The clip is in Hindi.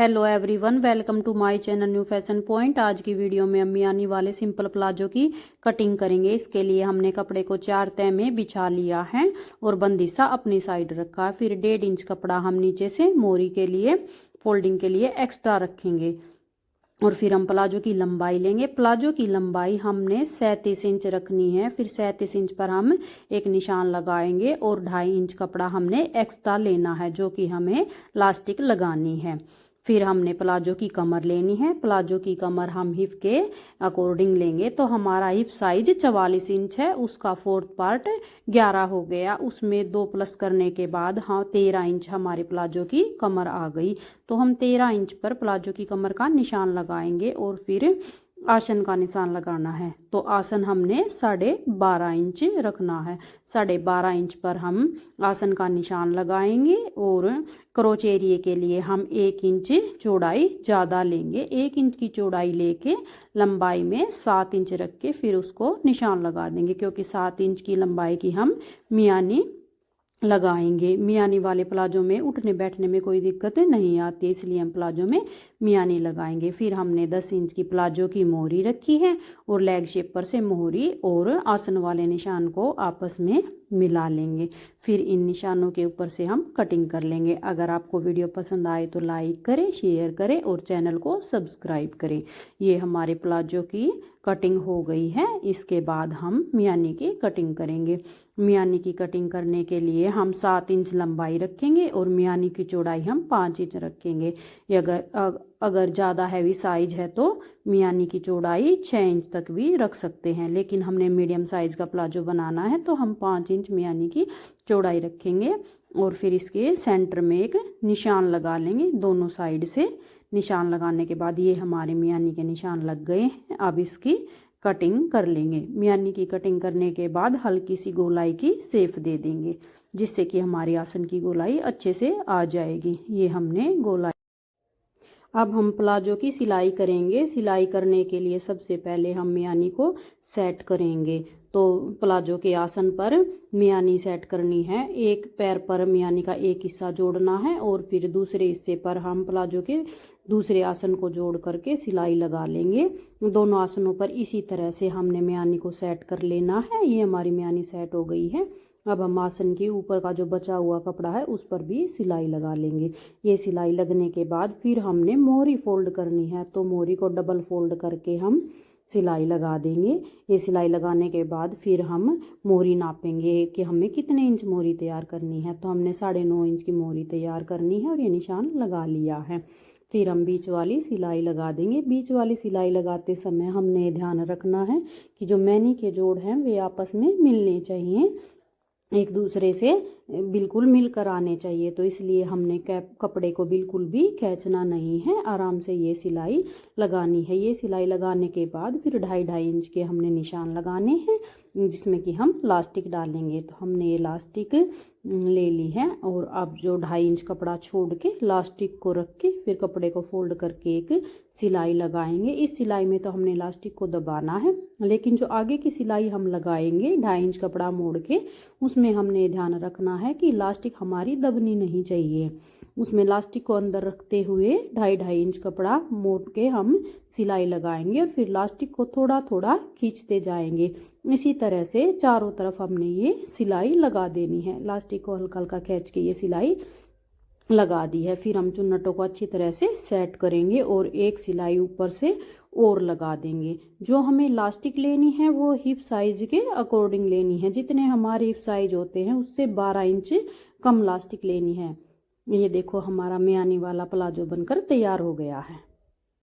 Hello everyone, welcome to my channel New Fashion Point. आज की वीडियो में हम मियानी वाले सिंपल प्लाजो की कटिंग करेंगे। इसके लिए हमने कपड़े को 4 तह में बिछा लिया है और बंदिशा अपनी साइड रखा है। फिर 1.5 इंच कपड़ा हम नीचे से मोरी के लिए फोल्डिंग के लिए एक्स्ट्रा रखेंगे और फिर हम प्लाजो की लंबाई लेंगे। प्लाजो की लंबाई हमने 37 इंच रखनी है। फिर 37 इंच पर हम एक निशान लगाएंगे और 2.5 इंच कपड़ा हमने एक्स्ट्रा लेना है जो कि हमें लास्टिक लगानी है। फिर हमने प्लाजो की कमर लेनी है। प्लाजो की कमर हम हिप के अकॉर्डिंग लेंगे। तो हमारा हिप साइज 44 इंच है, उसका 4th पार्ट 11 हो गया। उसमें 2 प्लस करने के बाद 13 इंच हमारे प्लाजो की कमर आ गई। तो हम 13 इंच पर प्लाजो की कमर का निशान लगाएंगे और फिर आसन का निशान लगाना है। तो आसन हमने 12.5 इंच रखना है। 12.5 इंच पर हम आसन का निशान लगाएंगे और क्रोच एरिया के लिए हम 1 इंच चौड़ाई ज़्यादा लेंगे। 1 इंच की चौड़ाई लेके लंबाई में 7 इंच रख के फिर उसको निशान लगा देंगे, क्योंकि 7 इंच की लंबाई की हम मियानी लगाएंगे। मियानी वाले प्लाजो में उठने बैठने में कोई दिक्कत नहीं आती, इसलिए हम प्लाजो में मियानी लगाएंगे। फिर हमने 10 इंच की प्लाजो की मोहरी रखी है और लेग शेप पर से मोहरी और आसन वाले निशान को आपस में मिला लेंगे। फिर इन निशानों के ऊपर से हम कटिंग कर लेंगे। अगर आपको वीडियो पसंद आए तो लाइक करें, शेयर करें और चैनल को सब्सक्राइब करें। ये हमारे प्लाजो की कटिंग हो गई है। इसके बाद हम मियानी की कटिंग करेंगे। मियानी की कटिंग करने के लिए हम 7 इंच लंबाई रखेंगे और मियानी की चौड़ाई हम 5 इंच रखेंगे। अगर ज़्यादा हैवी साइज है तो मियानी की चौड़ाई 6 इंच तक भी रख सकते हैं, लेकिन हमने मीडियम साइज का प्लाजो बनाना है तो हम 5 इंच मियानी की चौड़ाई रखेंगे। और फिर इसके सेंटर में एक निशान लगा लेंगे। दोनों साइड से निशान लगाने के बाद ये हमारे मियानी के निशान लग गए हैं। अब इसकी कटिंग कर लेंगे। मियानी की कटिंग करने के बाद हल्की सी गोलाई की शेप दे देंगे, जिससे कि हमारी आसन की गोलाई अच्छे से आ जाएगी। ये हमने गोलाई। अब हम प्लाजो की सिलाई करेंगे। सिलाई करने के लिए सबसे पहले हम मियानी को सेट करेंगे। तो प्लाजो के आसन पर मियानी सेट करनी है। एक पैर पर मियानी का एक हिस्सा जोड़ना है और फिर दूसरे हिस्से पर हम प्लाजो के दूसरे आसन को जोड़ करके सिलाई लगा लेंगे। दोनों आसनों पर इसी तरह से हमने मियानी को सेट कर लेना है। ये हमारी मियानी सेट हो गई है। अब हम आसन के ऊपर का जो बचा हुआ कपड़ा है उस पर भी सिलाई लगा लेंगे। ये सिलाई लगने के बाद फिर हमने मोहरी फोल्ड करनी है। तो मोहरी को डबल फोल्ड करके हम सिलाई लगा देंगे। ये सिलाई लगाने के बाद फिर हम मोहरी नापेंगे कि हमें कितने इंच मोहरी तैयार करनी है। तो हमने 9.5 इंच की मोहरी तैयार करनी है और ये निशान लगा लिया है। फिर हम बीच वाली सिलाई लगा देंगे। बीच वाली सिलाई लगाते समय हमने ध्यान रखना है कि जो मैनी के जोड़ हैं वे आपस में मिलने चाहिए, एक दूसरे से बिल्कुल मिलकर आने चाहिए। तो इसलिए हमने कपड़े को बिल्कुल भी खींचना नहीं है, आराम से ये सिलाई लगानी है। ये सिलाई लगाने के बाद फिर 2.5 इंच के हमने निशान लगाने हैं, जिसमें कि हम लास्टिक डालेंगे। तो हमने ये लास्टिक ले ली है और अब जो 2.5 इंच कपड़ा छोड़ के लास्टिक को रख के फिर कपड़े को फोल्ड करके एक सिलाई लगाएंगे। इस सिलाई में तो हमने लास्टिक को दबाना है, लेकिन जो आगे की सिलाई हम लगाएंगे 2.5 इंच कपड़ा मोड़ के, उसमें हमने ध्यान रखना है कि लास्टिक हमारी दबनी नहीं चाहिए। उसमें लास्टिक को अंदर रखते हुए 2.5 इंच कपड़ा मोड़ के हम सिलाई लगाएंगे और फिर लास्टिक को थोड़ा थोड़ा खींचते जाएंगे। इसी तरह से चारों तरफ हमने ये सिलाई लगा देनी है। लास्टिक को हल्का हल्का खींच के ये सिलाई लगा दी है। फिर हम चुन्नटों को अच्छी तरह से सेट करेंगे और एक सिलाई ऊपर से और लगा देंगे। जो हमें लास्टिक लेनी है वो हिप साइज के अकॉर्डिंग लेनी है। जितने हमारे हिप साइज होते हैं उससे 12 इंच कम लास्टिक लेनी है। ये देखो हमारा मियानी वाला प्लाजो बनकर तैयार हो गया है।